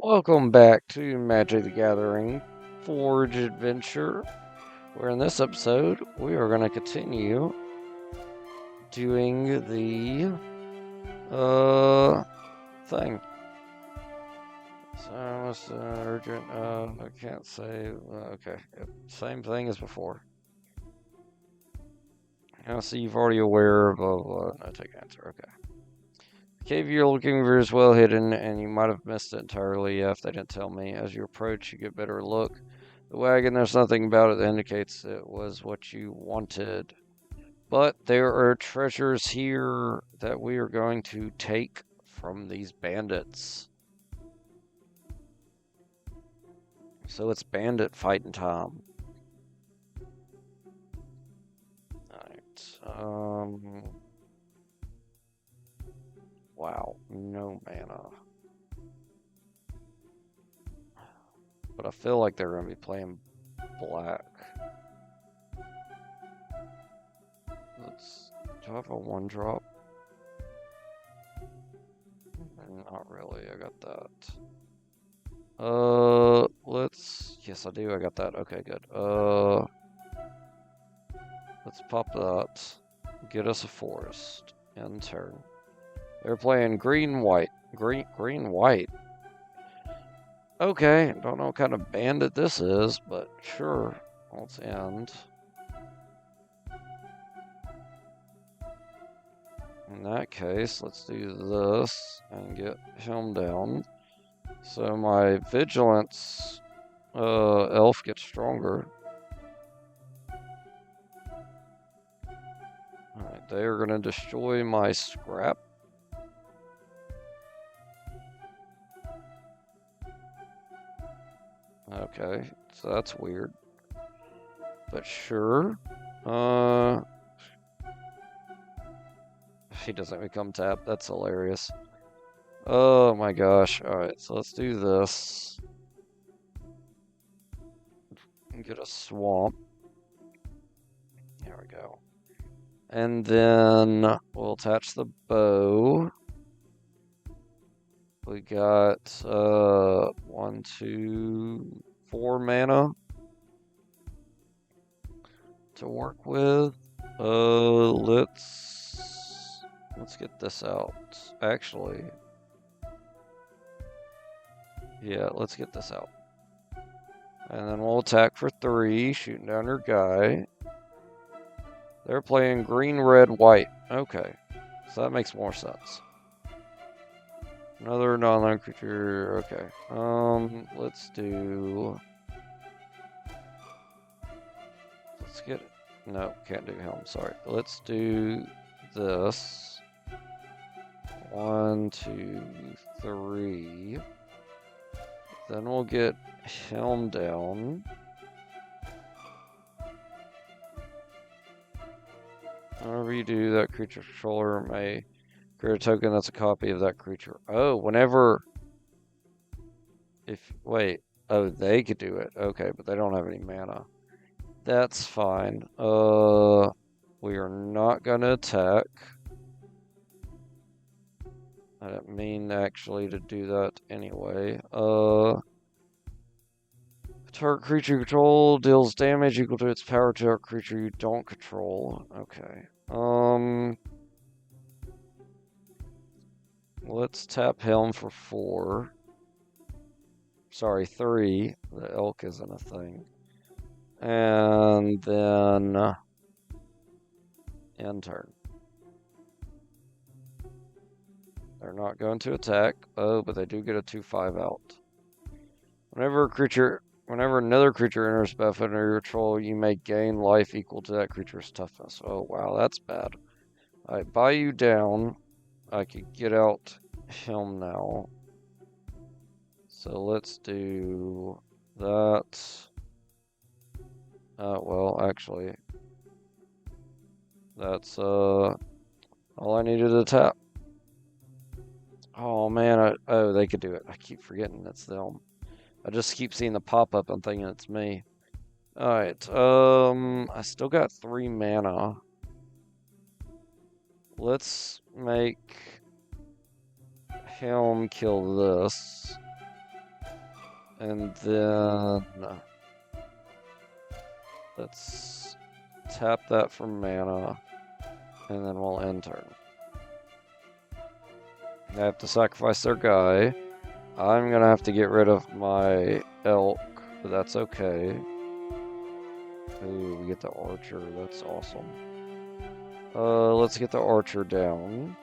Welcome back to Magic the Gathering Forge Adventure, where in this episode we are going to continue doing the thing. So it's urgent. I can't say. Okay, yep. Same thing as before. I see you've already aware of. No, take answer. Okay. The cave you're looking for is well hidden, and you might have missed it entirely if they didn't tell me. As you approach, you get a better look. The wagon, there's nothing about it that indicates it was what you wanted. But there are treasures here that we are going to take from these bandits. So it's bandit fighting time. Alright, wow, no mana. But I feel like they're going to be playing black. Do I have a 1-drop? Not really, I got that. Yes I do, I got that, okay, good. Let's pop that. Get us a forest. End turn. They're playing green-white. Green-white. Okay, don't know what kind of bandit this is, but sure. Let's end. In that case, let's do this and get him down. So my vigilance elf gets stronger. Alright, they are gonna destroy my scrap. Okay, so that's weird. But sure. He doesn't become tapped. That's hilarious. Oh my gosh. Alright, so let's do this. Get a swamp. There we go. And then we'll attach the bow. We got 1, 2, 4 mana to work with. Let's get this out. Actually, yeah, let's get this out. And then we'll attack for 3, shooting down your guy. They're playing green, red, white. Okay, so that makes more sense. Another non-land creature. Okay. Let's get it. No, can't do him. Sorry. Let's do this. 1, 2, 3. Then we'll get him down. Whenever you do, that creature controller may create a token that's a copy of that creature. Oh, whenever. Wait. Oh, they could do it. Okay, but they don't have any mana. That's fine. We are not gonna attack. I didn't mean actually to do that anyway. Target creature you control deals damage equal to its power to a creature you don't control. Okay. Let's tap him for 4. Sorry, 3. The elk isn't a thing. And then end turn. They're not going to attack. Oh, but they do get a 2/5 out. Whenever another creature enters the battlefield under your control, you may gain life equal to that creature's toughness. Oh, wow, that's bad. Alright, buy you down. I could get out him now. So let's do that. Well, actually, that's all I needed to tap. Oh man, they could do it. I keep forgetting it's them. I just keep seeing the pop-up and thinking it's me. Alright, I still got 3 mana. Let's make him kill this. And then let's tap that for mana, and then we'll end turn. They have to sacrifice their guy. I'm gonna have to get rid of my elk, but that's okay. Ooh, we get the archer. That's awesome. Let's get the archer down.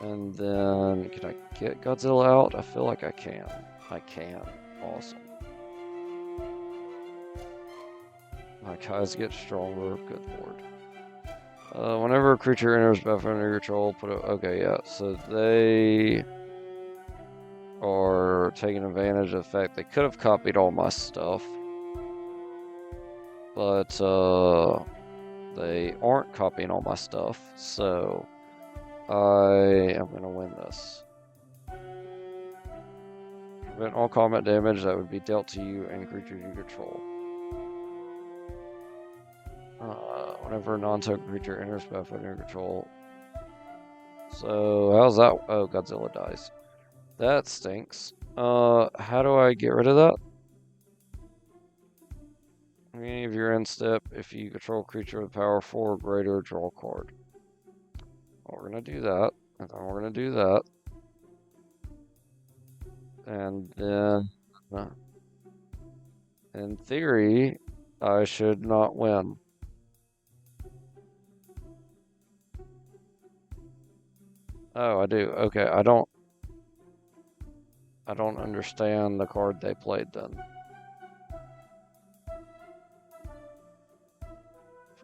And then, can I get Godzilla out? I feel like I can. I can. Awesome. My guys get stronger. Good lord. Whenever a creature enters battlefield under your control, put it. Okay, yeah. So they are taking advantage of the fact they could have copied all my stuff, but they aren't copying all my stuff. So I am gonna win this. Prevent all combat damage that would be dealt to you and creatures you control. Whenever a non-token creature enters battlefield under your control. So how's that? Oh, Godzilla dies. That stinks. How do I get rid of that? Any of your end step, if you control a creature with power 4 or greater, draw a card. Well, we're gonna do that, and then we're gonna do that. And then, in theory, I should not win. Oh, I do. Okay, I don't understand the card they played then.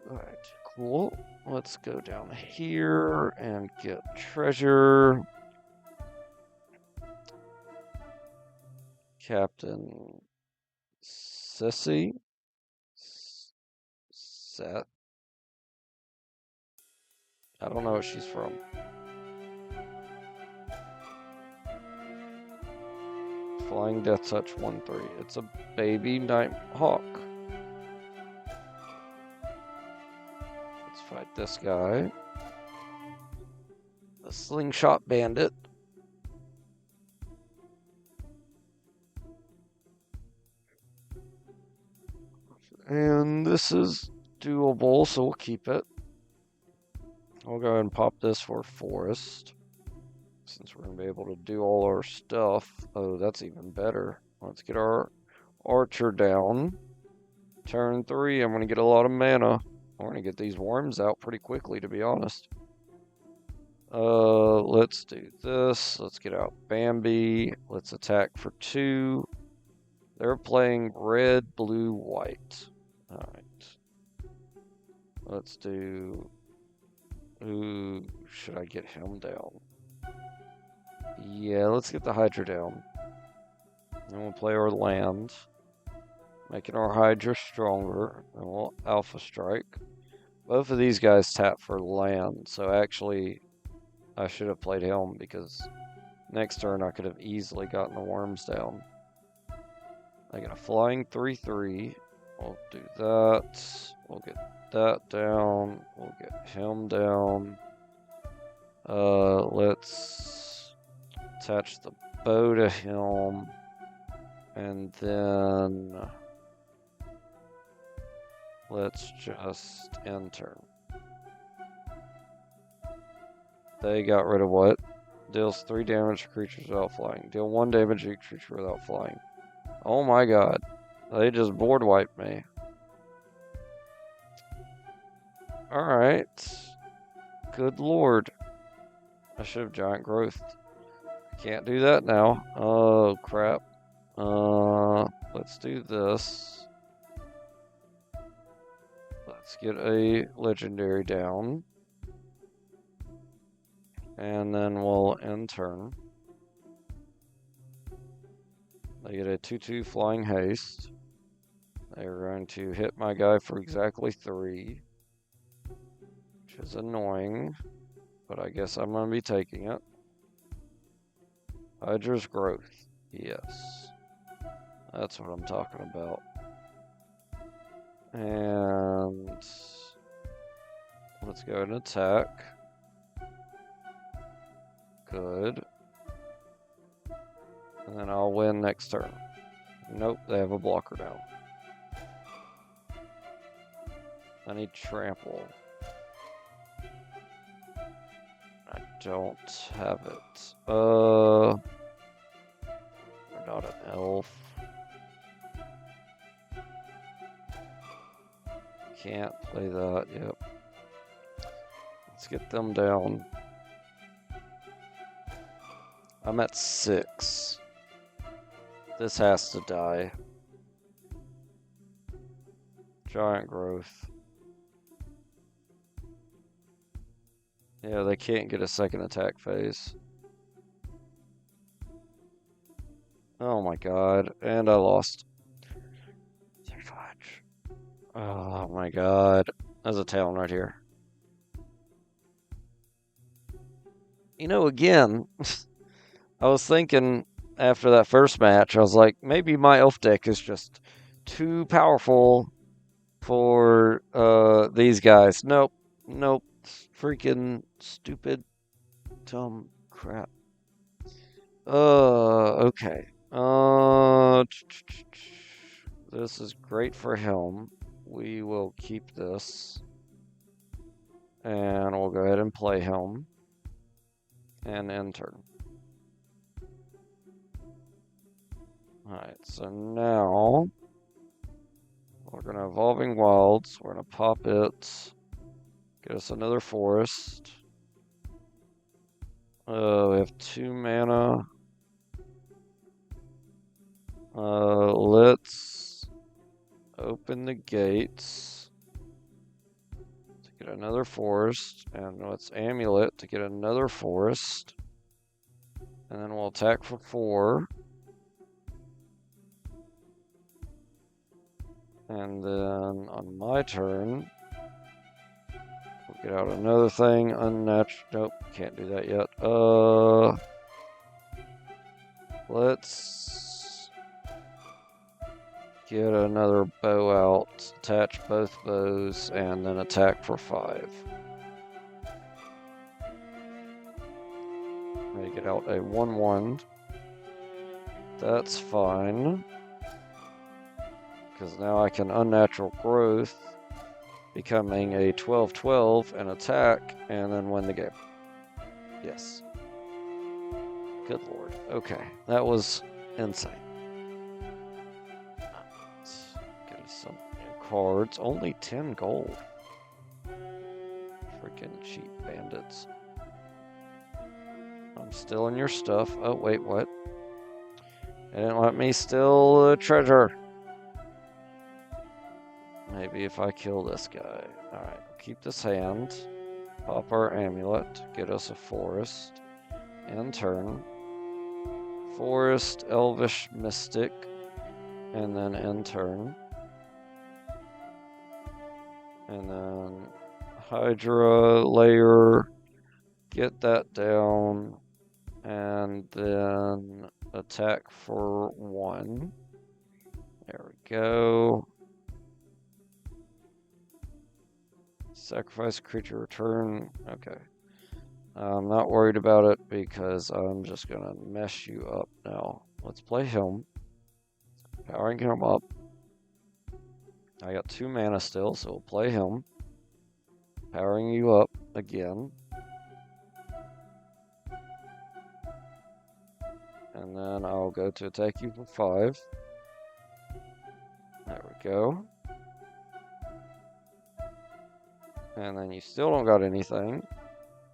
Alright, cool. Let's go down here and get treasure. Captain Sissy. Set. I don't know what she's from. Flying Death Touch 1/3. It's a baby Nighthawk. Let's fight this guy. The Slingshot Bandit. And this is doable, so we'll keep it. I'll go ahead and pop this for Forest, since we're going to be able to do all our stuff. Oh, that's even better. Let's get our archer down. Turn 3, I'm going to get a lot of mana. I'm going to get these worms out pretty quickly, to be honest. Let's do this. Let's get out Bambi. Let's attack for 2. They're playing red, blue, white. Alright. Let's do... Ooh, should I get him down? Yeah, let's get the Hydra down. Then we'll play our land. Making our Hydra stronger. And we'll Alpha Strike. Both of these guys tap for land, so actually I should have played him because next turn I could have easily gotten the worms down. I get a flying 3/3. We'll do that. We'll get that down. We'll get him down. Let's attach the bow to him. And then let's just end turn. They got rid of what? Deals 3 damage to creatures without flying. Deal 1 damage to each creature without flying. Oh my god. They just board wiped me. Alright. Good lord. I should have giant growth. Can't do that now. Oh crap. Let's do this. Let's get a legendary down. And then we'll end turn. They get a 2/2 flying haste. They're going to hit my guy for exactly 3. Which is annoying. But I guess I'm going to be taking it. Hydra's growth. Yes. That's what I'm talking about. And let's go and attack. Good. And then I'll win next turn. Nope, they have a blocker now. I need trample. I don't have it. We're not an elf. Can't play that, yep. Let's get them down. I'm at 6. This has to die. Giant growth. Yeah, they can't get a second attack phase. Oh my god, and I lost. Oh my god. There's a town right here. You know, again, I was thinking after that first match, I was like, maybe my elf deck is just too powerful for these guys. Nope. Nope. Freaking stupid, dumb crap. Okay. This is great for him. We will keep this. And we'll go ahead and play him. And end turn. Alright, so now we're going to Evolving Wilds. We're going to pop it. Get us another forest. We have 2 mana. Let's open the gates to get another forest. And let's Amulet to get another forest. And then we'll attack for 4. And then on my turn, we'll get out another thing. Unnatural. Nope, can't do that yet. Let's get another bow out. Attach both bows and then attack for 5. Ready to get out a 1/1. That's fine. Because now I can Unnatural Growth, becoming a 12/12 and attack, and then win the game. Yes. Good lord. Okay, that was insane. Let's get us some new cards. Only 10 gold. Freaking cheap bandits. I'm stealing your stuff. Oh, wait, what? They didn't let me steal the treasure. Maybe if I kill this guy. Alright, keep this hand. Pop our amulet. Get us a forest. End turn. Forest, Elvish, Mystic. And then end turn. And then Hydra, Layer. Get that down. And then attack for 1. There we go. Sacrifice creature, return. Okay. I'm not worried about it because I'm just going to mess you up now. Let's play him. Powering him up. I got 2 mana still, so we'll play him. Powering you up again. And then I'll go to attack you for 5. There we go. And then you still don't got anything.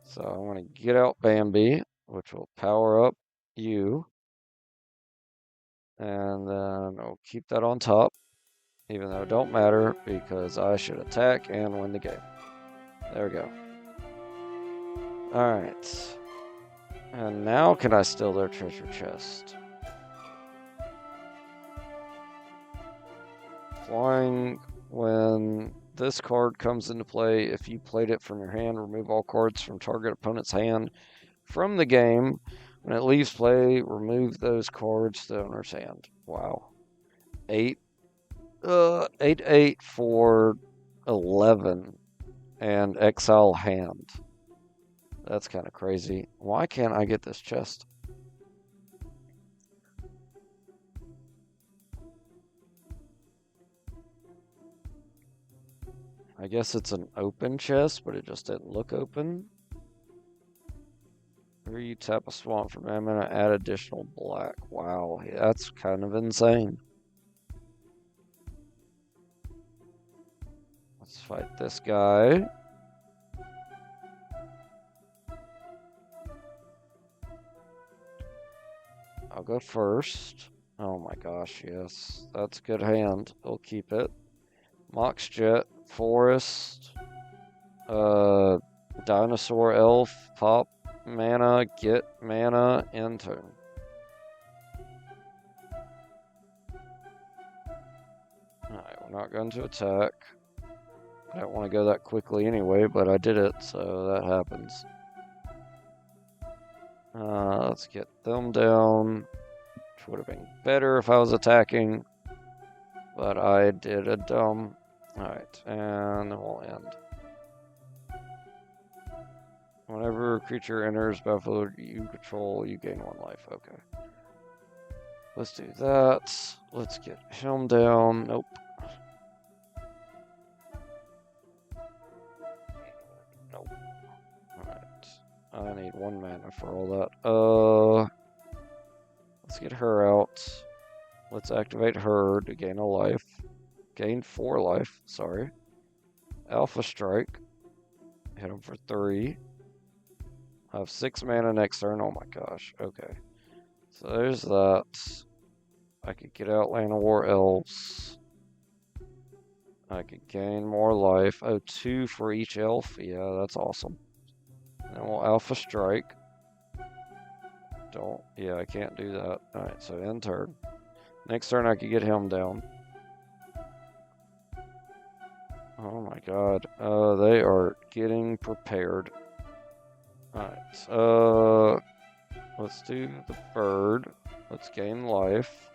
So I'm going to get out Bambi, which will power up you. And then I'll keep that on top, even though it don't matter, because I should attack and win the game. There we go. Alright. And now can I steal their treasure chest? Flying, when this card comes into play, if you played it from your hand, remove all cards from target opponent's hand from the game. When it leaves play, remove those cards to the owner's hand. Wow. 8 for 11 and exile hand. That's kind of crazy. Why can't I get this chest? I guess it's an open chest, but it just didn't look open. Here you tap a swamp for mana, add additional black. Wow, that's kind of insane. Let's fight this guy. I'll go first. Oh my gosh, yes. That's a good hand. We'll keep it. Mox Jet, Forest, Dinosaur Elf, pop mana, get mana, end turn. Alright, we're not going to attack. I don't want to go that quickly anyway, but I did it, so that happens. Let's get them down, which would have been better if I was attacking, but I did a dumb. Alright, and then we'll end. Whenever a creature enters battlefield you control, you gain 1 life. Okay. Let's do that. Let's get him down. Nope. Nope. Alright. I need 1 mana for all that. Let's get her out. Let's activate her to gain a life. Gain 4 life, sorry. Alpha Strike. Hit him for 3. I have 6 mana next turn. Oh my gosh. Okay. So there's that. I could get out Land of War Elves. I could gain more life. Oh, 2 for each elf. Yeah, that's awesome. And we'll Alpha Strike. Yeah, I can't do that. Alright, so end turn. Next turn I could get him down. Oh my god. They are getting prepared. Alright, let's do the bird. Let's gain life.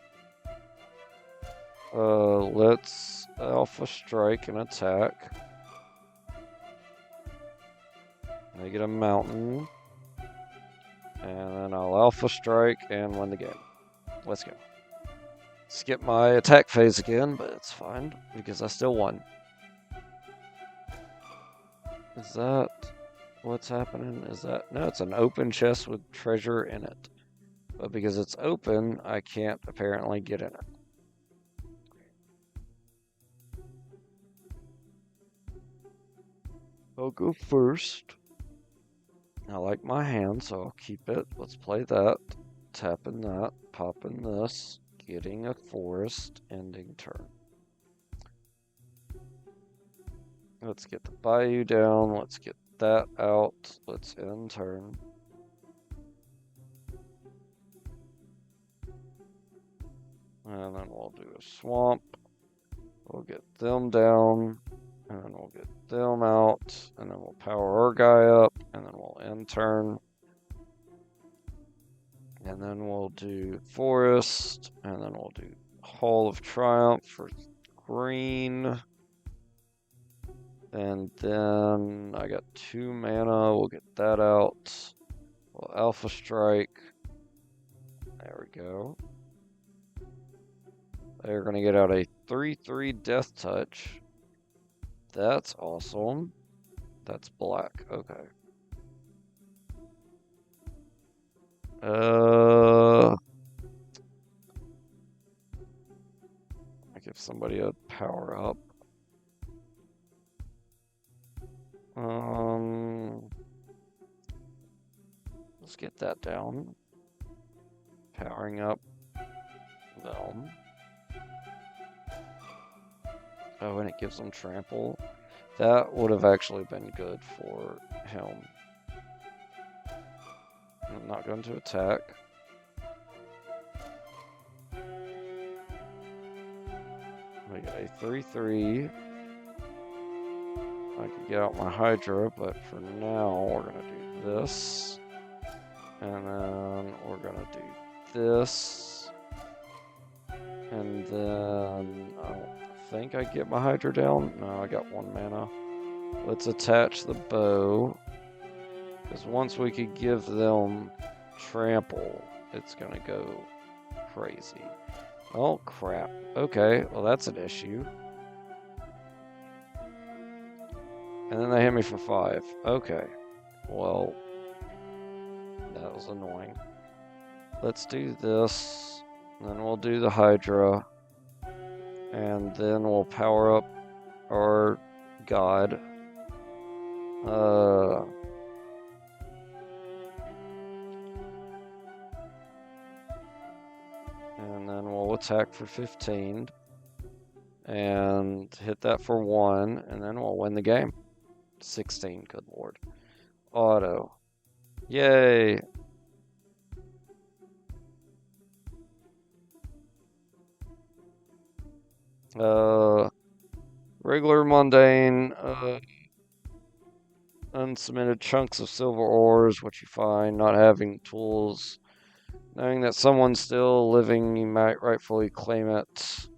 Let's Alpha Strike and attack. They get a mountain. And then I'll Alpha Strike and win the game. Let's go. Skip my attack phase again, but it's fine because I still won. Is that what's happening? Is that... No, it's an open chest with treasure in it. But because it's open, I can't apparently get in it. I'll go first. I like my hand, so I'll keep it. Let's play that. Tapping that, popping this, getting a forest, ending turn. Let's get the bayou down. Let's get that out. Let's end turn. And then we'll do a swamp. We'll get them down. And then we'll get them out. And then we'll power our guy up. And then we'll end turn. And then we'll do forest. And then we'll do Hall of Triumph for green. And then I got 2 mana. We'll get that out. We'll Alpha Strike. There we go. They're going to get out a 3/3 Death Touch. That's awesome. That's black. Okay. I give somebody a power up. Let's get that down. Powering up them. Oh, and it gives them trample. That would have actually been good for him. I'm not going to attack. We got a 3/3. I could get out my Hydra, but for now we're going to do this. And then we're going to do this. And then I don't think I get my Hydra down. No, I got 1 mana. Let's attach the bow. Because once we could give them trample, it's going to go crazy. Oh, crap. Okay, well, that's an issue. And then they hit me for 5. Okay. Well, that was annoying. Let's do this. Then we'll do the Hydra. And then we'll power up our god. And then we'll attack for 15. And hit that for 1. And then we'll win the game. 16, good lord. Auto. Yay! Regular mundane, unsubmitted chunks of silver ores, what you find, not having tools, knowing that someone's still living, you might rightfully claim it,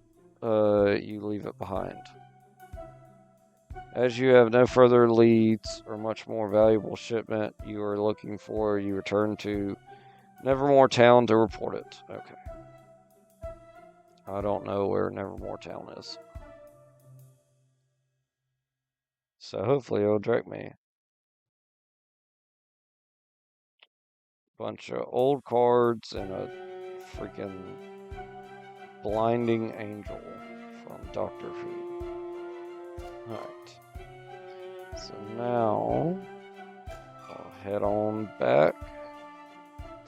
you leave it behind. As you have no further leads or much more valuable shipment you are looking for, you return to Nevermore Town to report it. Okay. I don't know where Nevermore Town is. So hopefully it'll direct me. Bunch of old cards and a freaking blinding angel from Doctor Who. Alright. So now I'll head on back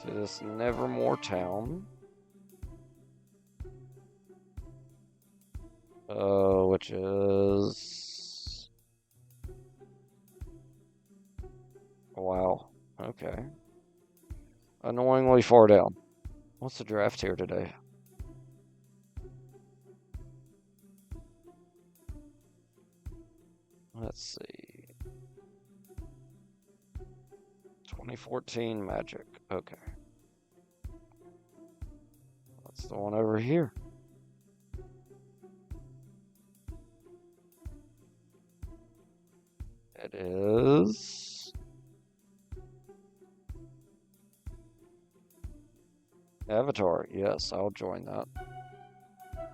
to this Nevermore Town. Which is... Wow. Okay. Annoyingly far down. What's the draft here today? Let's see. 2014 Magic. Okay. That's the one over here. It is... Avatar. Yes, I'll join that.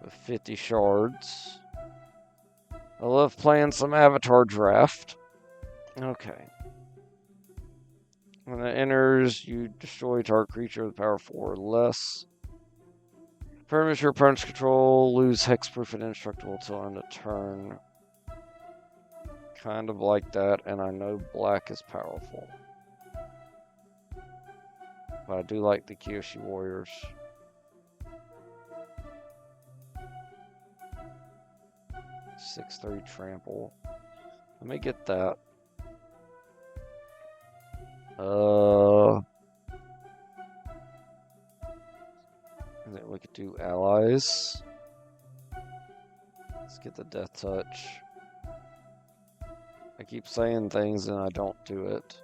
With 50 shards. I love playing some Avatar draft. Okay. When it enters, you destroy target creature with power 4 or less. Permits your opponent's control, lose hexproof and indestructible till end of turn. Kind of like that, and I know black is powerful. But I do like the Kyoshi Warriors. (6/3) trample. Let me get that. And then we could do allies. Let's get the death touch. I keep saying things and I don't do it.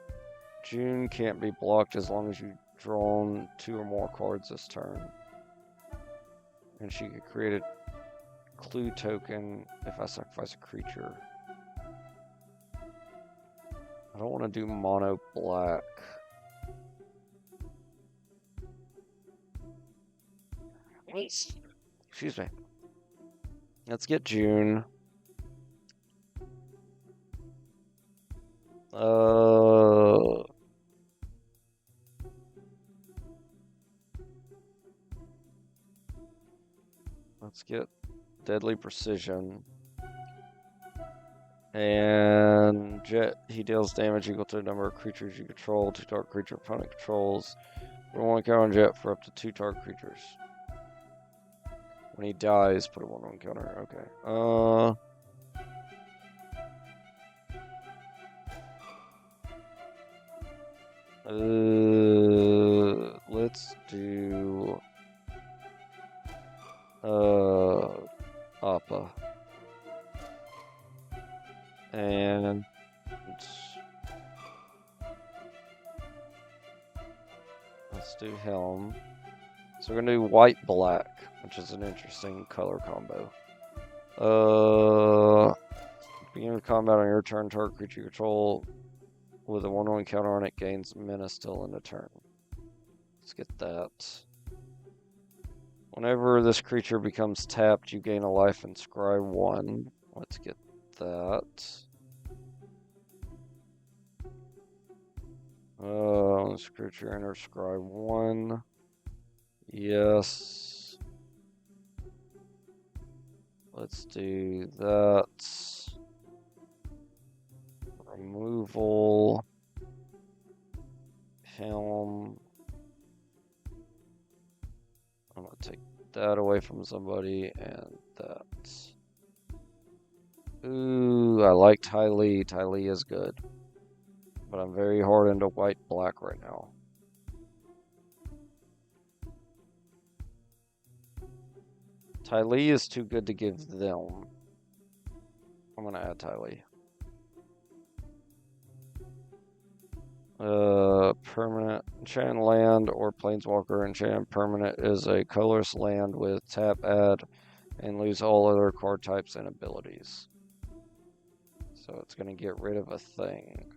June can't be blocked as long as you've drawn 2 or more cards this turn. And she could create a clue token if I sacrifice a creature. I don't want to do mono black. Excuse me. Let's get June. Let's get Deadly Precision. And Jet, he deals damage equal to the number of creatures you control, 2 target creature opponent controls. Put 1 counter on Jet for up to 2 target creatures. When he dies, put a 1/1 counter. Okay. Let's do Appa. And let's do Helm. So we're gonna do white black, which is an interesting color combo. Beginning of combat on your turn, target creature you control with a 1/1 counter on it gains menace till end of turn. Let's get that. Whenever this creature becomes tapped, you gain a life and scry 1. Let's get that. This creature enters scry 1. Yes. Let's do that. Removal. Helm. I'm going to take that away from somebody and that. Ooh, I like Ty Lee. Ty Lee is good. But I'm very hard into white-black right now. Ty Lee is too good to give them. I'm going to add Ty Lee. Permanent enchant land or planeswalker enchant permanent is a colorless land with tap, add, and lose all other card types and abilities. So it's going to get rid of a thing.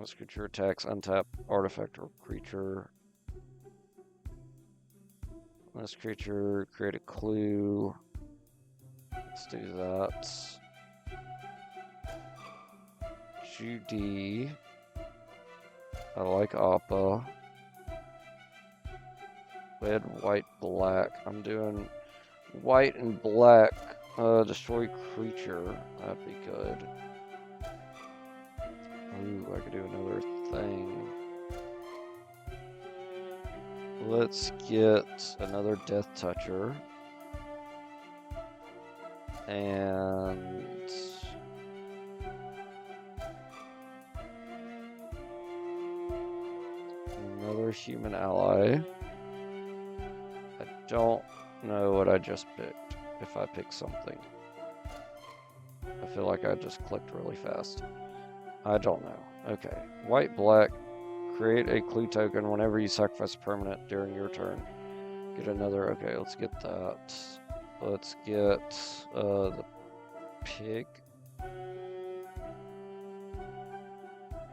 This creature attacks untap artifact or creature. This creature create a clue. Let's do that. Judy. I like Appa. Red, white, black. I'm doing white and black. Destroy creature. That'd be good. Ooh, I could do another thing. Let's get another Death Toucher. And another human ally. I don't know what I just picked, if I picked something. I feel like I just clicked really fast. I don't know. Okay. White, black. Create a clue token whenever you sacrifice a permanent during your turn. Get another. Okay, let's get that. Let's get the pig.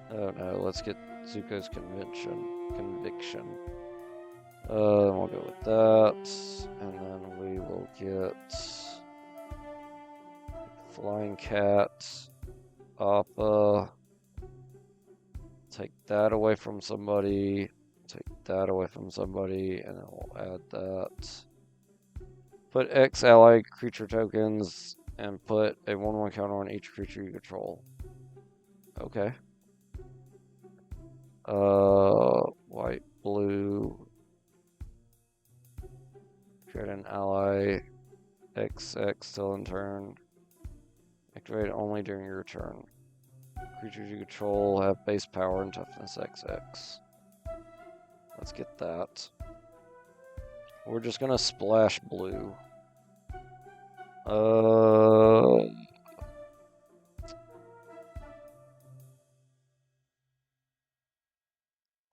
Oh no, let's get Zuko's conviction. We'll go with that. And then we will get Flying Cat, Appa. Take that away from somebody. Take that away from somebody, and then we'll add that. Put X ally creature tokens and put a 1/1 counter on each creature you control. Okay. White, blue. Create an ally. XX till in turn. Activate only during your turn. Creatures you control have base power and toughness XX. Let's get that. We're just gonna splash blue.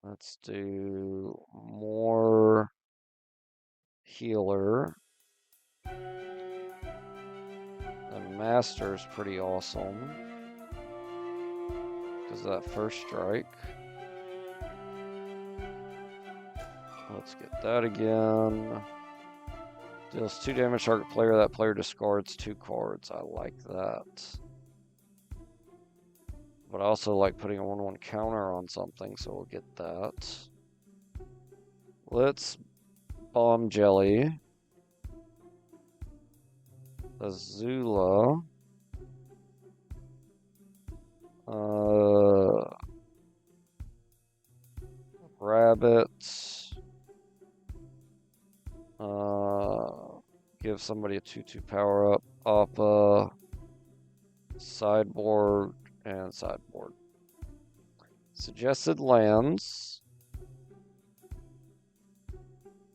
Let's do more healer. The master's pretty awesome because of that first strike. Let's get that again. Deals 2 damage to target player. That player discards 2 cards. I like that. But I also like putting a 1/1 counter on something, so we'll get that. Let's bomb Jelly. Azula. Rabbit. Give somebody a 2/2 power up. Appa. Sideboard and sideboard. Suggested lands.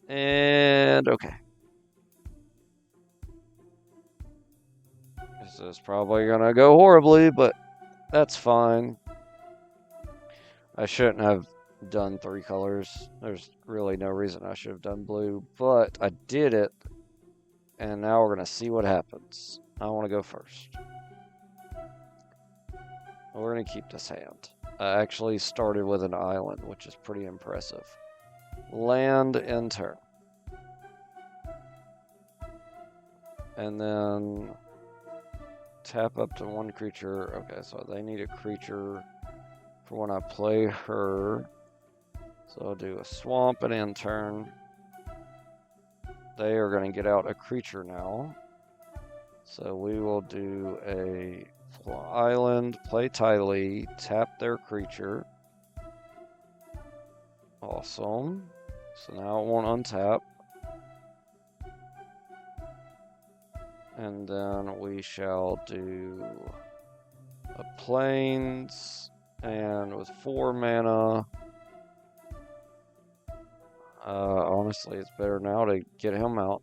And okay. This is probably gonna go horribly, but that's fine. I shouldn't have done 3 colors. There's really no reason I should have done blue, but I did it. And now we're gonna see what happens. I want to go first. We're gonna keep this hand. I actually started with an island, which is pretty impressive. Land in turn. And then tap up to one creature. Okay, so they need a creature for when I play her. So I'll do a swamp and end turn. They are going to get out a creature now. So we will do a island, play Ty tap their creature. Awesome. So now it won't untap. And then we shall do a plains, and with 4 mana, honestly, it's better now to get him out.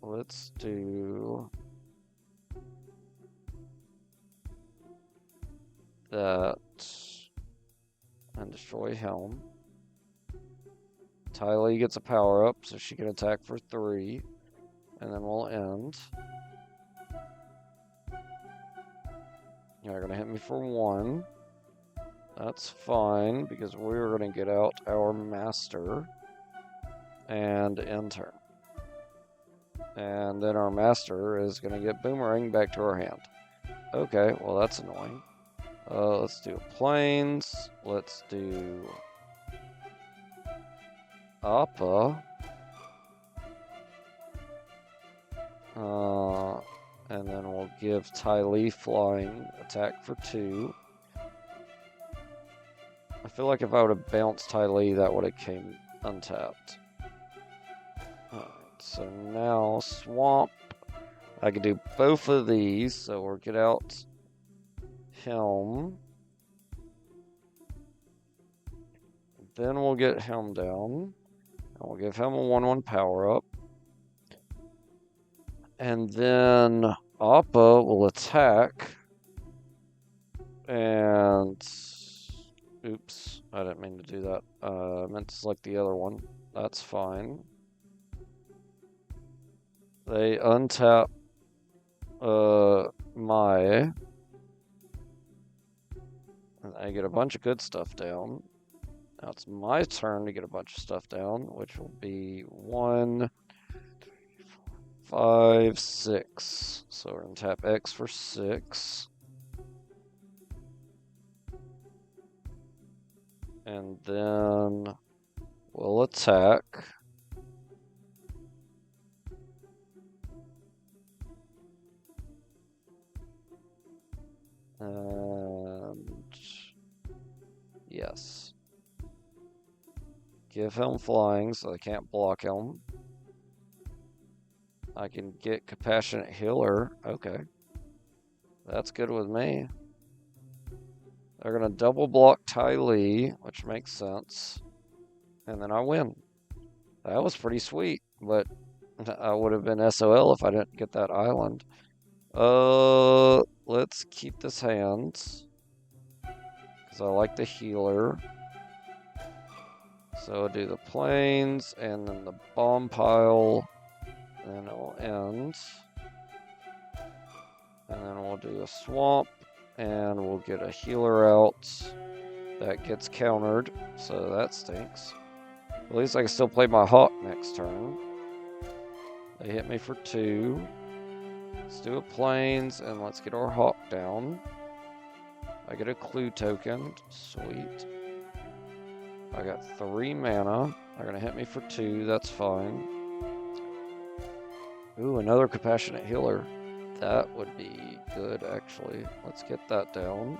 Let's do that and destroy Helm. Ty gets a power up, so she can attack for 3, and then we'll end. You're gonna hit me for 1. That's fine, because we're gonna get out our master and end turn. And then our master is gonna get boomerang back to our hand. Okay, well that's annoying. Let's do plains. Let's do Appa. And then we'll give Ty flying attack for 2. I feel like if I would have bounced Ty, that would have came untapped. Alright, so now swamp. I can do both of these, so we'll get out Helm. Then we'll get Helm down. And we'll give him a 1/1 power up. And then Appa will attack. And oops, I didn't mean to do that. I meant to select the other one. That's fine. They untap Mai. And I get a bunch of good stuff down. Now it's my turn to get a bunch of stuff down, which will be 1, 5, 6. So we're going to tap X for 6. And then we'll attack. And yes. Give him flying so I can't block him. I can get Compassionate Healer. Okay. That's good with me. They're going to double block Ty, which makes sense. And then I win. That was pretty sweet, but I would have been SOL if I didn't get that island. Let's keep this hand, because I like the healer. So I'll do the plains, and then the bomb pile, and it will end. And then we'll do a swamp, and we'll get a healer out. That gets countered, so that stinks. At least I can still play my hawk next turn. They hit me for 2. Let's do a plains, and let's get our hawk down. I get a clue token. Sweet. I got 3 mana. They're going to hit me for 2. That's fine. Ooh, another Compassionate Healer. That would be good, actually. Let's get that down.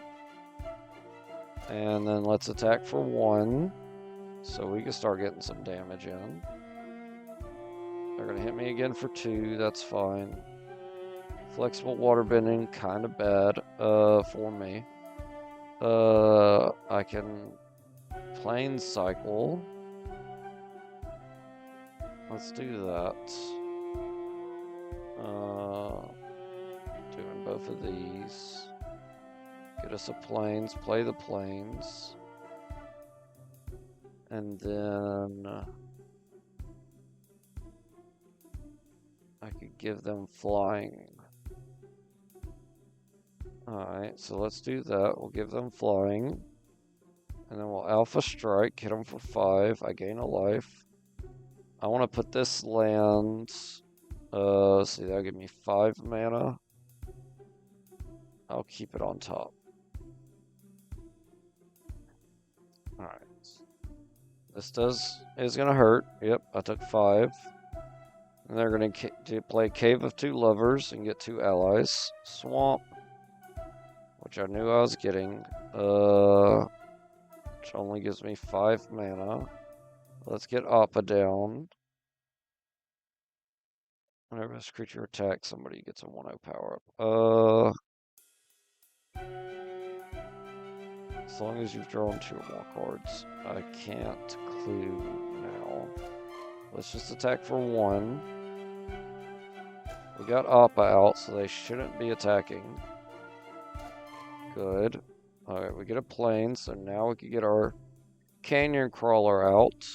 And then let's attack for 1. So we can start getting some damage in. They're going to hit me again for 2. That's fine. Flexible water bending, kind of bad for me. I can plains cycle. Let's do that. Doing both of these. Get us a plains, play the plains. And then I could give them flying. Alright, so let's do that. We'll give them flying. And then we'll Alpha Strike, hit them for 5. I gain a life. I want to put this land. See, that'll give me 5 mana. I'll keep it on top. Alright. This is gonna hurt. Yep, I took 5. And they're gonna play Cave of Two Lovers and get 2 allies. Swamp, which I knew I was getting. Which only gives me 5 mana. Let's get Appa down. Whenever this creature attacks, somebody gets a 1/0 power up. As long as you've drawn 2 or more cards. I can't clue now. Let's just attack for 1. We got Appa out, so they shouldn't be attacking. Good. Alright, we get a plane, so now we can get our Canyon Crawler out.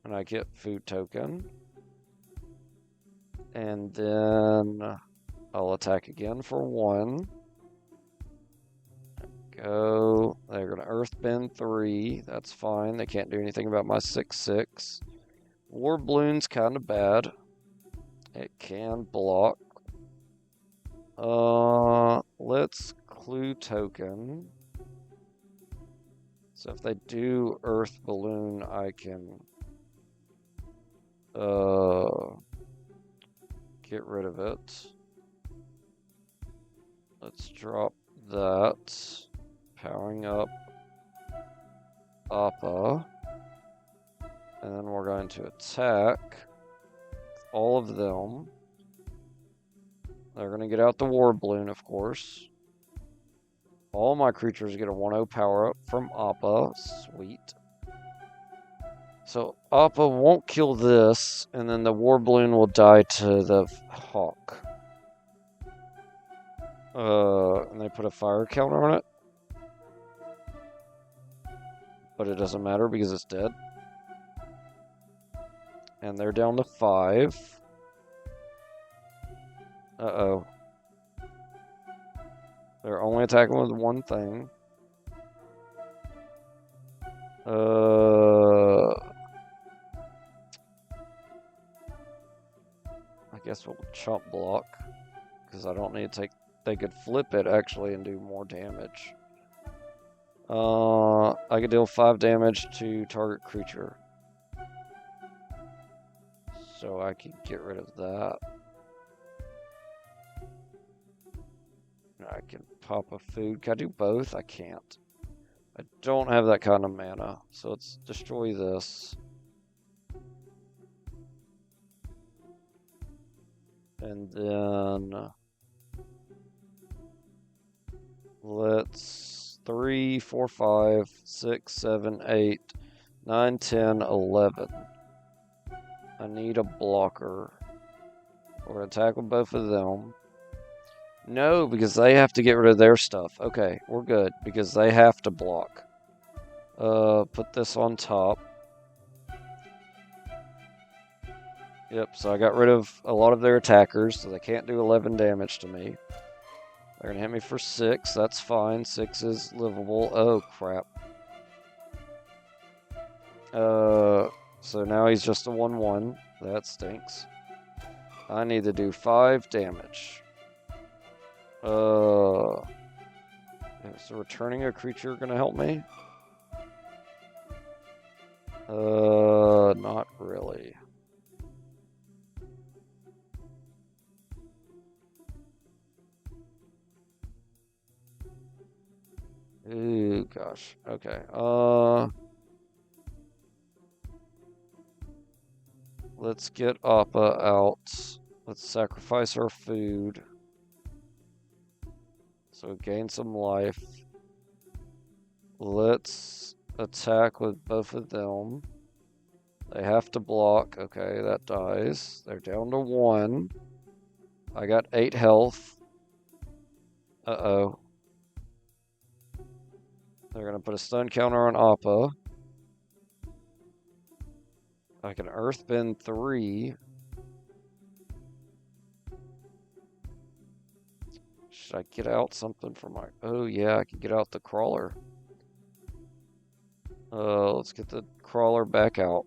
And I get food token. And then I'll attack again for 1. Go. They're going to Earthbend 3. That's fine. They can't do anything about my 6/6. Warbloon's kind of bad. It can block. Let's clue token. So if they do Earth Balloon, I can get rid of it. Let's drop that. Powering up Appa. And then we're going to attack all of them. They're going to get out the Warbloon, of course. All my creatures get a 1/0 power up from Appa. Sweet. So Appa won't kill this, and then the Warbloon will die to the Hawk. And they put a fire counter on it. But it doesn't matter because it's dead. And they're down to 5. Uh-oh. They're only attacking with one thing. I guess we'll chump block. Because I don't need to take... They could flip it, actually, and do more damage. I could deal 5 damage to target creature. So I can get rid of that. I can pop a food. Can I do both? I can't. I don't have that kind of mana. So let's destroy this. And then... let's 3, 4, 5, 6, 7, 8, 9, 10, 11. I need a blocker. We're going to tackle both of them. No, because they have to get rid of their stuff. Okay, we're good, because they have to block. Put this on top. Yep, so I got rid of a lot of their attackers, so they can't do 11 damage to me. They're going to hit me for 6. That's fine. 6 is livable. Oh, crap. So now he's just a 1/1. That stinks. I need to do 5 damage. Is returning a creature going to help me? Not really. Ooh, gosh. Okay. Let's get Appa out. Let's sacrifice our food. So gain some life. Let's attack with both of them. They have to block. Okay, that dies. They're down to 1. I got 8 health. Uh-oh. They're going to put a stun counter on Appa. I can Earthbend 3. Should I get out something for my... Oh, yeah, I can get out the crawler. Let's get the crawler back out.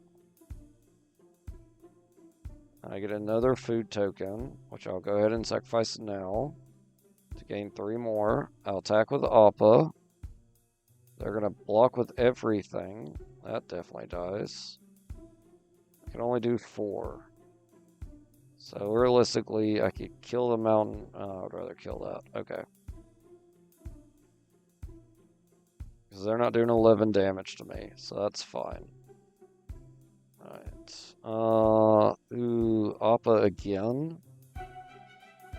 I get another food token, which I'll go ahead and sacrifice now to gain 3 more. I'll attack with Appa. They're going to block with everything. That definitely dies. I can only do 4. So realistically, I could kill the mountain. Oh, I'd rather kill that. Okay. Because they're not doing 11 damage to me, so that's fine. Alright. Ooh, Appa again.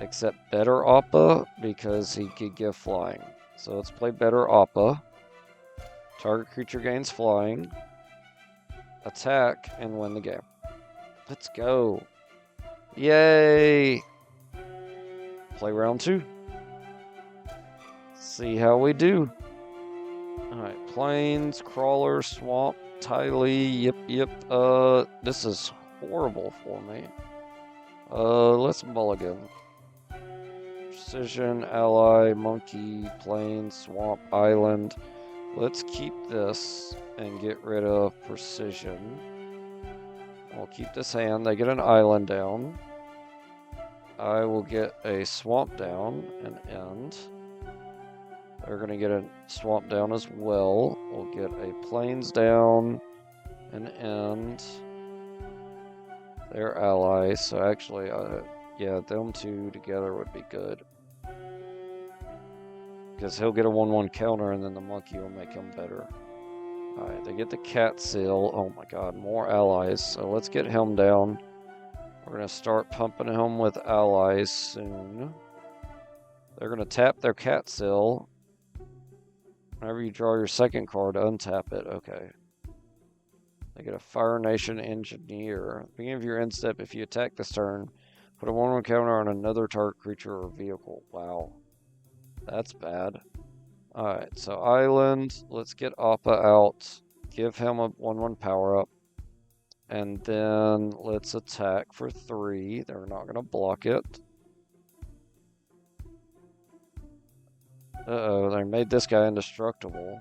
Except better Appa, because he could give flying. So let's play better Appa. Target creature gains flying. Attack, and win the game. Let's go. Yay! Play round 2. See how we do. Alright, plains, crawler, swamp, Tylee, yep. This is horrible for me. Let's mulligan. Precision, ally, monkey, plains, swamp, island. Let's keep this and get rid of precision. We'll keep this hand. They get an island down. I will get a swamp down and end. They're going to get a swamp down as well. We'll get a plains down and end. They're allies, so actually, yeah, them two together would be good. Because he'll get a 1/1 counter and then the monkey will make him better. Alright, they get the cat seal. Oh my god, more allies. So let's get him down. We're going to start pumping him with allies soon. They're going to tap their cat seal. Whenever you draw your second card, untap it. Okay. They get a Fire Nation Engineer. At the beginning of your end step, if you attack this turn, put a 1/1 counter on another target creature or vehicle. Wow. That's bad. Alright, so Island. Let's get Appa out. Give him a 1/1 power up. And then let's attack for 3. They're not going to block it. Uh-oh, they made this guy indestructible.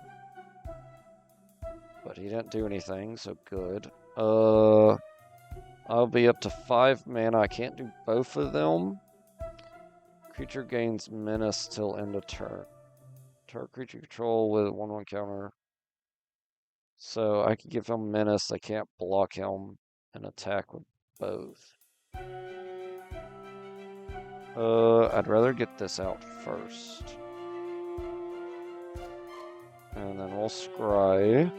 But he didn't do anything, so good. I'll be up to 5 mana. I can't do both of them. Creature gains menace till end of turn. Target creature control with a 1/1 counter. So I can give him menace. I can't block him and attack with both. I'd rather get this out first. And then we'll scry.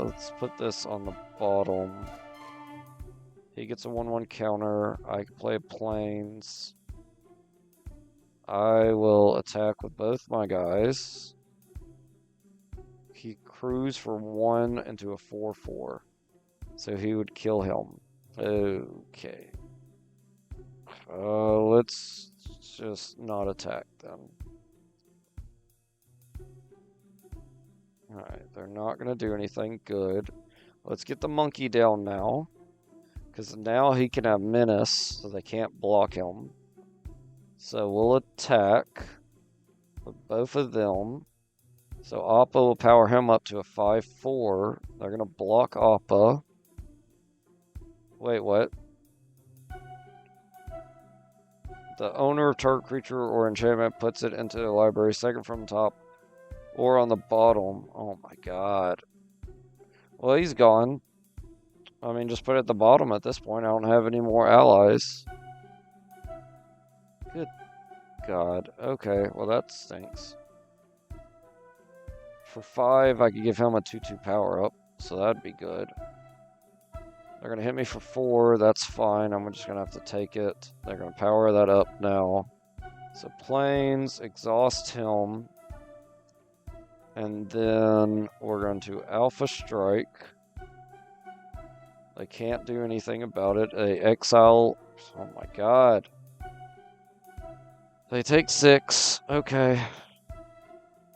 Let's put this on the bottom. He gets a 1/1 counter. I can play plains. I will attack with both my guys. He crews for 1 into a 4/4. So he would kill him. Okay. Let's just not attack then. Alright, they're not going to do anything good. Let's get the monkey down now. Because now he can have menace, so they can't block him. So we'll attack with both of them. So Appa will power him up to a 5/4. They're going to block Appa. Wait, what? The owner of target creature or enchantment puts it into the library second from the top or on the bottom. Oh my god. Well, he's gone. I mean, just put it at the bottom at this point. I don't have any more allies. Good god. Okay, well that stinks. For 5, I could give him a 2/2 power up, so that'd be good. They're going to hit me for 4. That's fine. I'm just going to have to take it. They're going to power that up now. So plains, exhaust him. And then we're going to Alpha Strike. They can't do anything about it. They exile. Oh my god. They take 6. Okay.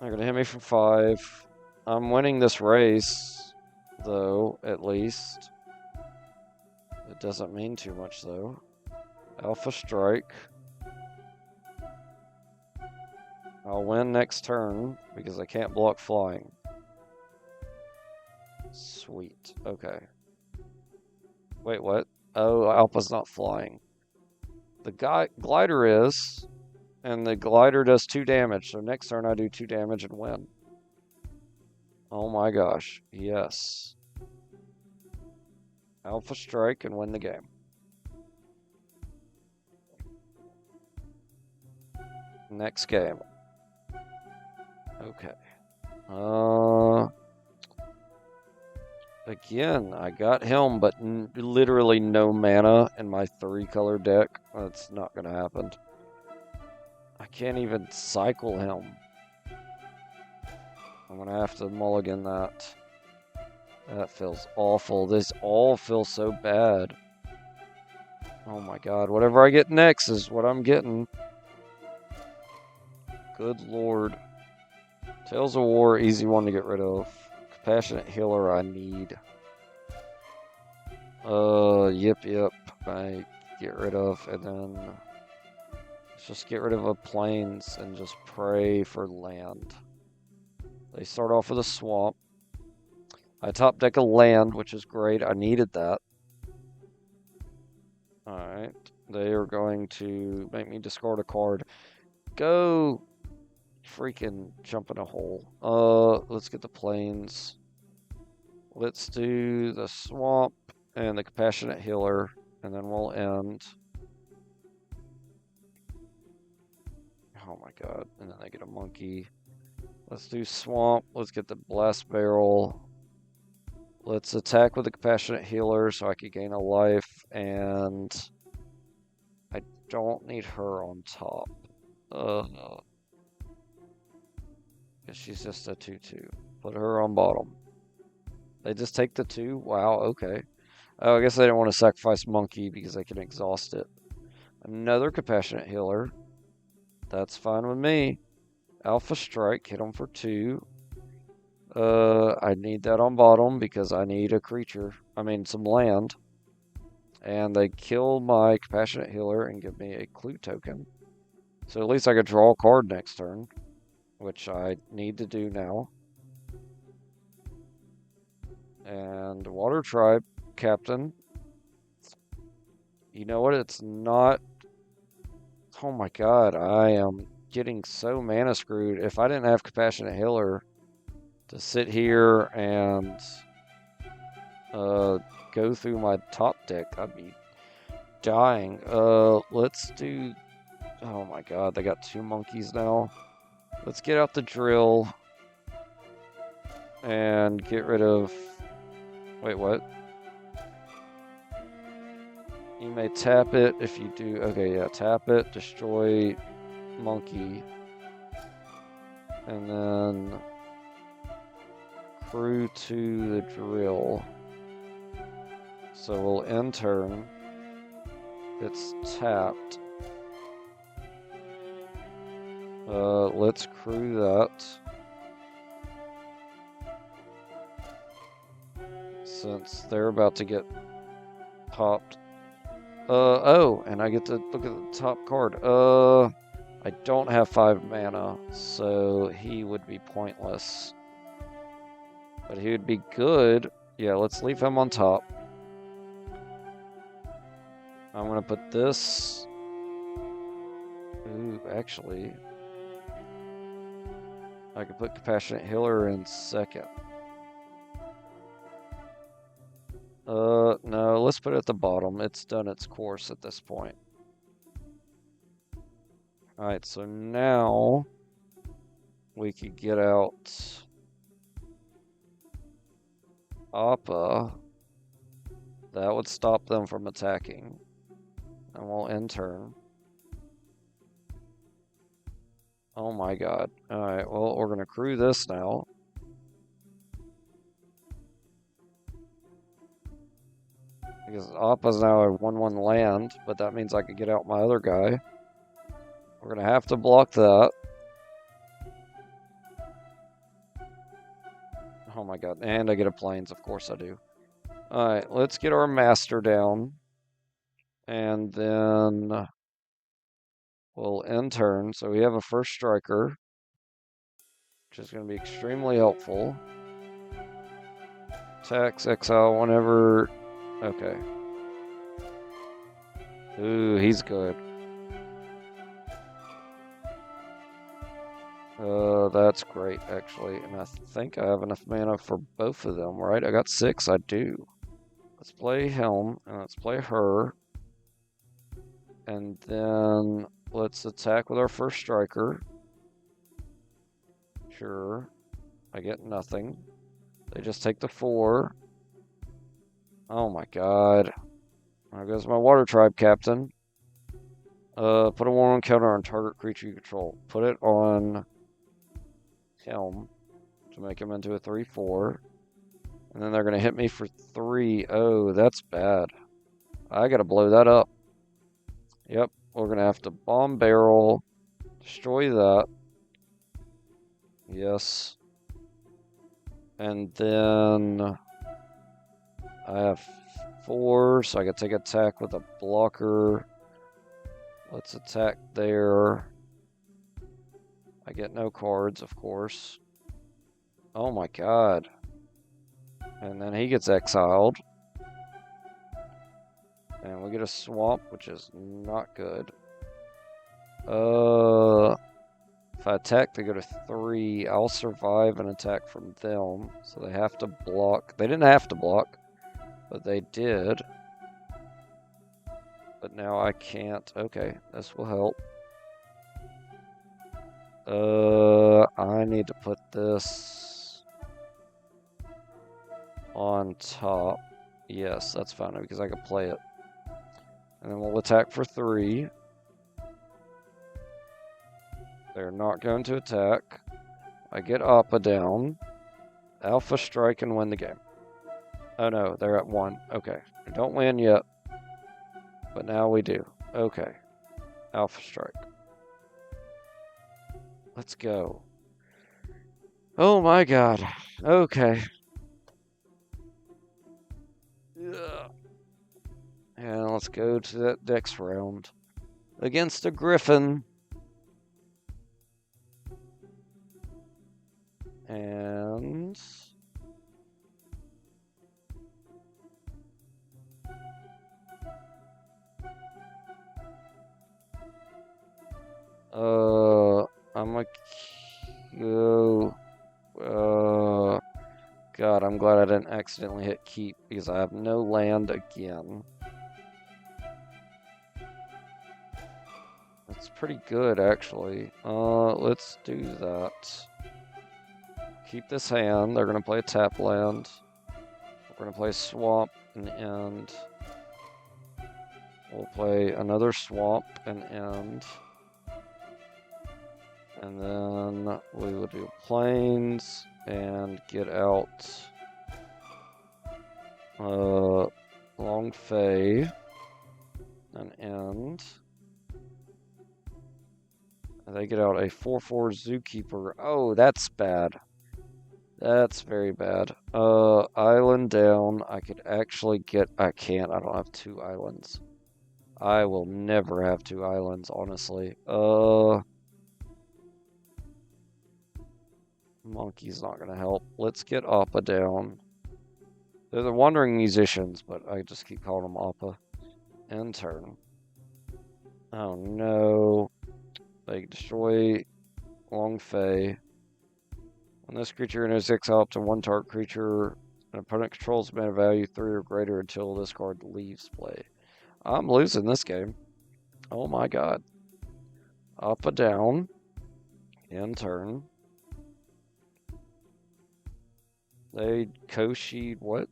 They're going to hit me for 5. I'm winning this race, though, at least. It doesn't mean too much, though. Alpha Strike. I'll win next turn because I can't block flying. Sweet. Okay. Wait, what? Oh, Alpha's not flying. The glider is, and the glider does 2 damage. So next turn I do 2 damage and win. Oh my gosh, yes. Alpha strike and win the game. Next game. Okay. Again, I got him, but literally no mana in my 3-color deck. That's not gonna happen. I can't even cycle him. I'm gonna have to mulligan that. That feels awful. This all feels so bad. Oh my god, whatever I get next is what I'm getting. Good lord. Tales of War, easy one to get rid of. Compassionate Healer, I need. Yep. I get rid of, and then let's just get rid of a plains and just pray for land. They start off with a swamp. I top deck a land, which is great. I needed that. Alright. They are going to make me discard a card. Go freaking jump in a hole. Let's get the plains. Let's do the swamp and the compassionate healer, and then we'll end. Oh my god. And then I get a monkey. Let's do swamp. Let's get the blast barrel. Let's attack with the compassionate healer so I can gain a life, and I don't need her on top. She's just a 2/2. Put her on bottom. They just take the 2? Wow, okay. Oh, I guess I didn't want to sacrifice monkey because I can exhaust it. Another compassionate healer. That's fine with me. Alpha strike, hit him for 2. I need that on bottom because I need a creature. I mean, some land. And they kill my compassionate healer and give me a clue token. So at least I could draw a card next turn, which I need to do now. And Water Tribe Captain. You know what? It's not. Oh my god, I am getting so mana screwed. If I didn't have Compassionate Healer to sit here and go through my top deck, I'd be dying. Let's do. Oh my god, they got 2 monkeys now. Let's get out the drill and get rid of. Wait, what? You may tap it if you do. Okay, yeah, tap it, destroy monkey, and then crew to the drill. So we'll end turn. It's tapped. Let's crew that. Since they're about to get popped. Oh, and I get to look at the top card. I don't have 5 mana, so he would be pointless. But he would be good. Yeah, let's leave him on top. I'm gonna put this. Ooh, actually, I could put Compassionate Healer in second. No, let's put it at the bottom. It's done its course at this point. Alright, so now we could get out Appa. That would stop them from attacking. And we'll end turn. Oh my god. Alright, well, we're gonna crew this now. Because Appa's now a 1/1 land, but that means I could get out my other guy. We're gonna have to block that. Oh my god, and I get a plains, of course I do. Alright, let's get our master down. And then we'll end turn. So we have a first striker, which is going to be extremely helpful. Tax, exile, whenever. Okay. Ooh, he's good. That's great, actually. And I think I have enough mana for both of them, right? I got 6, I do. Let's play Helm, and let's play her. And then let's attack with our first striker. Sure. I get nothing. They just take the 4. Oh my god. There goes my Water Tribe captain. Put a 1/1 counter on target creature you control. Put it on Helm to make him into a 3/4. And then they're going to hit me for 3. Oh, that's bad. I got to blow that up. Yep, we're going to have to bomb barrel, destroy that. Yes. And then I have 4, so I can take attack with a blocker. Let's attack there. I get no cards, of course. Oh my god. And then he gets exiled. And we get a swamp, which is not good. If I attack, they go to 3. I'll survive an attack from them. So they have to block. They didn't have to block, but they did. But now I can't. Okay, this will help. I need to put this on top. Yes, that's fine because I can play it. And then we'll attack for 3. They're not going to attack. I get Appa down. Alpha strike and win the game. Oh no, they're at 1. Okay. We don't win yet. But now we do. Okay. Alpha strike. Let's go. Oh my god. Okay. Ugh. And let's go to that next round. Against a Griffin. And... I'm like... God, I'm glad I didn't accidentally hit keep because I have no land again. That's pretty good, actually. Let's do that. Keep this hand. They're going to play a tap land. We're going to play swamp and end. We'll play another swamp and end. And then we will do plains and get out Long Fey and end. And they get out a 4/4 Zookeeper. Oh, that's bad. That's very bad. Island down. I could actually get... I can't. I don't have 2 islands. I will never have 2 islands, honestly. Monkey's not going to help. Let's get Appa down. They're the Wandering Musicians, but I just keep calling them Appa. End turn. Oh no. They destroy Long Fey. When this creature enters exile up to 1 target creature, an opponent controls mana value 3 or greater until this card leaves play. I'm losing this game. Oh my god. Appa down. End turn. They Koshi, what?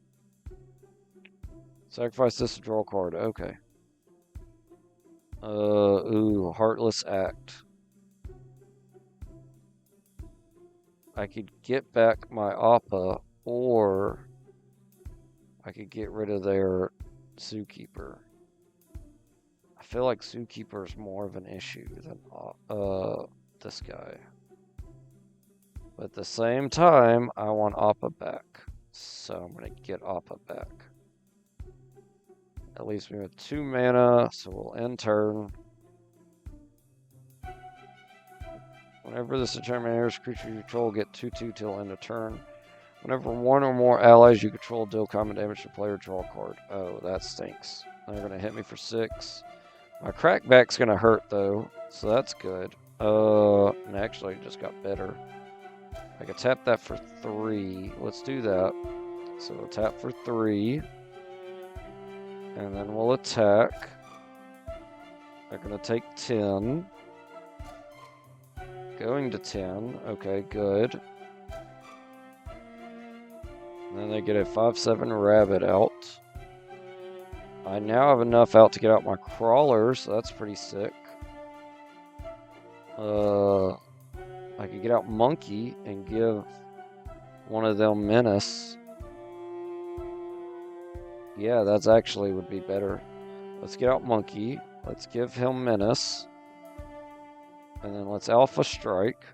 Sacrifice this to draw a card. Okay. Ooh, Heartless Act. I could get back my Appa, or I could get rid of their Zookeeper. I feel like Zookeeper is more of an issue than this guy. But at the same time, I want Appa back. So I'm going to get Appa back. That leaves me with 2 mana, so we'll end turn. Whenever this determines creature you control, get 2/2 till end of turn. Whenever 1 or more allies you control deal common damage to player, draw a card. Oh, that stinks. They're going to hit me for 6. My crackback's gonna hurt though, so that's good. And actually it just got better. I can tap that for 3. Let's do that. So we'll tap for 3. And then we'll attack. They're gonna take 10. Going to 10. Okay, good. And then they get a 5/7 rabbit out. I now have enough out to get out my crawler, so that's pretty sick. I could get out monkey and give one of them menace. Yeah, that's actually would be better. Let's get out monkey. Let's give him menace. And then let's alpha strike.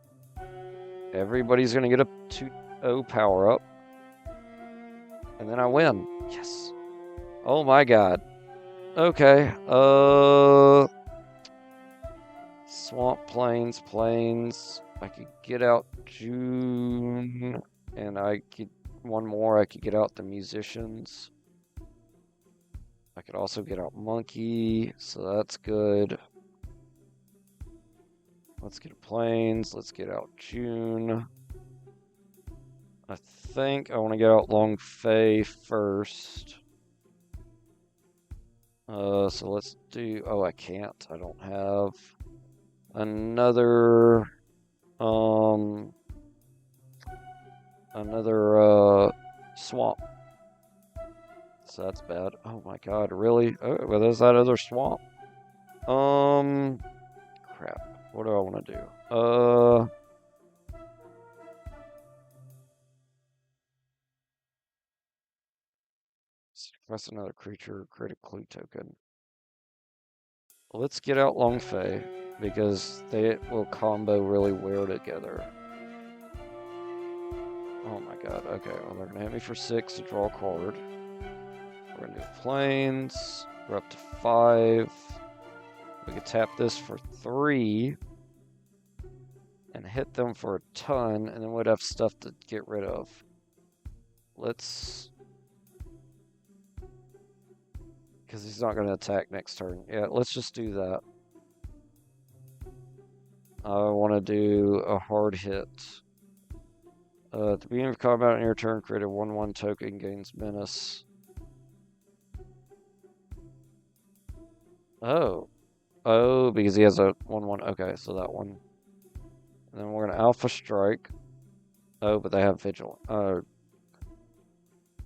Everybody's gonna get a 2/0 power up. And then I win. Yes. Oh my god. Okay. Swamp plains. I could get out June. And I could one more. I could get out the musicians. I could also get out monkey. So that's good. Let's get plains. Let's get out June. I think I want to get out Long Fei first. So let's do. Oh, I can't. I don't have another. Another swamp. So that's bad. Oh my god, really? Oh, well, there's that other swamp. Crap. What do I want to do? Sacrifice another creature, create a clue token. Let's get out Long Fei, because they will combo really well together. Oh my god, okay, well they're gonna hit me for 6 to draw a card. We're gonna do plains, we're up to 5. We could tap this for 3 and hit them for a ton, and then we'd have stuff to get rid of. Let's... because he's not going to attack next turn. Yeah, let's just do that. I want to do a hard hit. At the beginning of combat on your turn, create a 1/1 token, gains menace. Oh. Oh, because he has a 1/1. Okay, so that one. And then we're going to alpha strike. Oh, but they have vigil.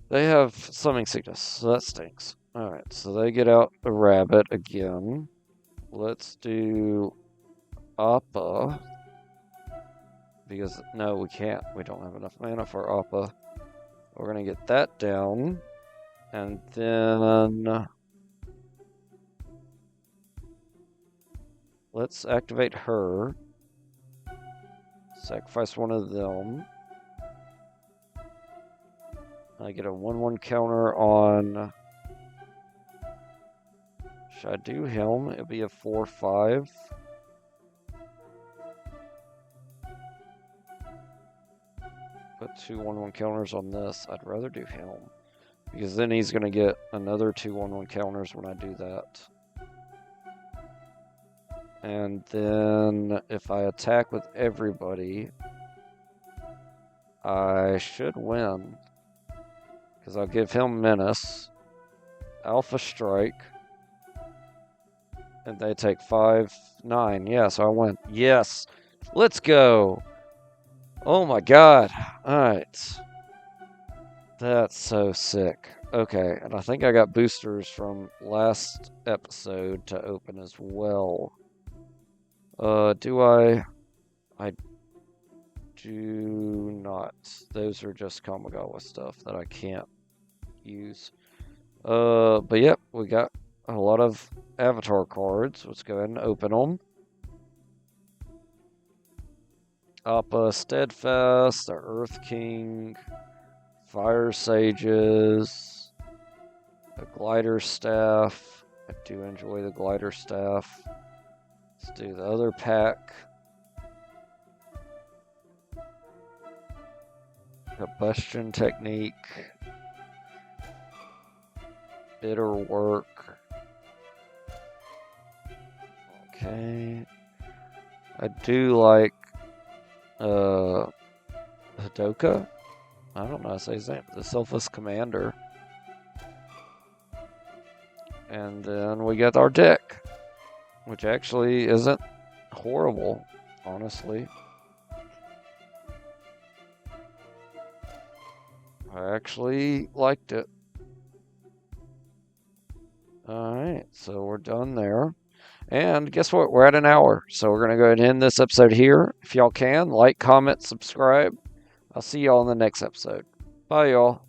They have summoning sickness, so that stinks. Alright, so they get out a rabbit again. Let's do Appa. Because, no, we can't. We don't have enough mana for Appa. We're going to get that down. And then... let's activate her. Sacrifice one of them. I get a 1/1 counter on... should I do him? It'll be a 4/5. Put 2 1/1 counters on this. I'd rather do him. Because then he's going to get another 2 1/1 counters when I do that. And then if I attack with everybody, I should win. Because I'll give him menace. Alpha strike. And they take 5/9. Yeah, so I win. Yes. Let's go. Oh my god. Alright. That's so sick. Okay, and I think I got boosters from last episode to open as well. Do I? I do not. Those are just Kamigawa stuff that I can't use. But yep, we got a lot of avatar cards. Let's go ahead and open them. Appa Steadfast, the Earth King, Fire Sages, a Glider Staff. I do enjoy the Glider Staff. Let's do the other pack. Combustion Technique. Bitter Work. Okay. I do like Hadoka. I don't know how to say his name. The Selfless Commander. And then we get our deck, which actually isn't horrible, honestly. I actually liked it. Alright, so we're done there. And guess what? We're at an hour. So we're going to go ahead and end this episode here. If y'all can, like, comment, subscribe. I'll see y'all in the next episode. Bye, y'all.